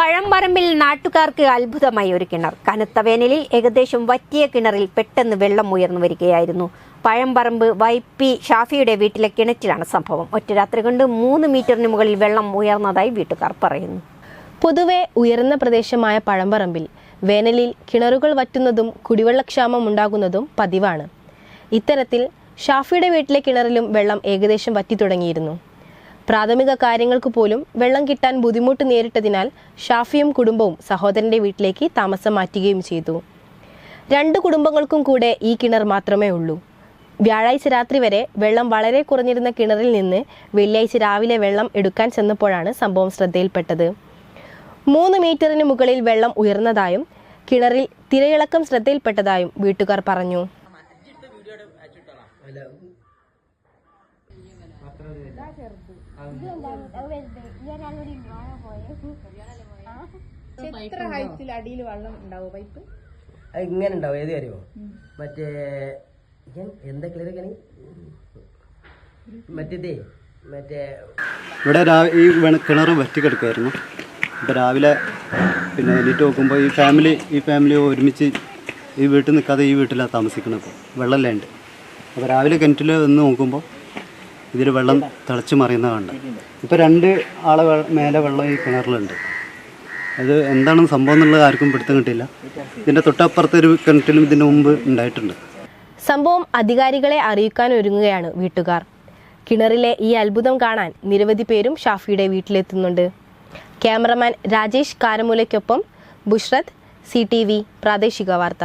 പഴംപറമ്പിൽ നാട്ടുകാർക്ക് അത്ഭുതമായി ഒരു കിണർ. കനത്ത വേനലിൽ ഏകദേശം വറ്റിയ കിണറിൽ പെട്ടെന്ന് വെള്ളം ഉയർന്നു വരികയായിരുന്നു. പഴംപറമ്പ് വൈപ്പി ഷാഫിയുടെ വീട്ടിലെ കിണറ്റിലാണ് സംഭവം. ഒറ്റ രാത്രി കൊണ്ട് 3 മീറ്ററിന് മുകളിൽ വെള്ളം ഉയർന്നതായി വീട്ടുകാർ പറയുന്നു. പൊതുവെ ഉയർന്ന പ്രദേശമായ പഴംപറമ്പിൽ വേനലിൽ കിണറുകൾ വറ്റുന്നതും കുടിവെള്ളക്ഷാമം ഉണ്ടാകുന്നതും പതിവാണ്. ഇത്തരത്തിൽ ഷാഫിയുടെ വീട്ടിലെ കിണറിലും വെള്ളം ഏകദേശം വറ്റി തുടങ്ങിയിരുന്നു. പ്രാഥമിക കാര്യങ്ങൾക്ക് പോലും വെള്ളം കിട്ടാൻ ബുദ്ധിമുട്ട് നേരിട്ടതിനാൽ ഷാഫിയും കുടുംബവും സഹോദരന്റെ വീട്ടിലേക്ക് താമസം മാറ്റുകയും ചെയ്തു. 2 കുടുംബങ്ങൾക്കും കൂടെ ഈ കിണർ മാത്രമേ ഉള്ളൂ. വ്യാഴാഴ്ച രാത്രി വരെ വെള്ളം വളരെ കുറഞ്ഞിരുന്ന കിണറിൽ നിന്ന് വെള്ളിയാഴ്ച രാവിലെ വെള്ളം എടുക്കാൻ ചെന്നപ്പോഴാണ് സംഭവം ശ്രദ്ധയിൽപ്പെട്ടത്. 3 മീറ്ററിന് മുകളിൽ വെള്ളം ഉയർന്നതായും കിണറിൽ തിരയിളക്കം ശ്രദ്ധയിൽപ്പെട്ടതായും വീട്ടുകാർ പറഞ്ഞു. ഇങ്ങനെ ഉണ്ടാവും. ഏത് കാര്യമോ മറ്റേ എന്താ ക്ലിയർ മറ്റേ ഇവിടെ ഈ കിണർ വറ്റിക്കെടുക്കുമായിരുന്നു. ഇപ്പോൾ രാവിലെ എണീറ്റ് നോക്കുമ്പോൾ ഈ ഫാമിലി ഒരുമിച്ച് ഈ വീട്ടിൽ നിൽക്കാതെ ഈ വീട്ടിലാണ് താമസിക്കുന്നത്. ഇപ്പോൾ വെള്ളമില്ലാണ്ട് അപ്പോൾ രാവിലെ കിണറ്റിൽ വന്ന് നോക്കുമ്പോൾ ഇതിൽ വെള്ളം തിളച്ച് മറിയുന്നത് കണ്ട്. ഇപ്പോൾ 2 ആളെ മേലെ വെള്ളം ഈ കിണറിലുണ്ട്. അത് എന്താണ് സംഭവം എന്നുള്ളത് ആർക്കും പിടുത്തം കിട്ടില്ല. ഇതിൻ്റെ തൊട്ടപ്പുറത്തെ ഒരു കിണറ്റിലും ഇതിൻ്റെ മുമ്പ് ഉണ്ടായിട്ടുണ്ട്. സംഭവം അധികാരികളെ അറിയിക്കാൻ ഒരുങ്ങുകയാണ് വീട്ടുകാർ. കിണറിലെ ഈ അത്ഭുതം കാണാൻ നിരവധി പേരും ഷാഫിയുടെ വീട്ടിലെത്തുന്നുണ്ട്. ക്യാമറമാൻ രാജേഷ് കാരമൂലയ്ക്കൊപ്പം ബുഷ്രത്ത്, CTV പ്രാദേശിക വാർത്ത.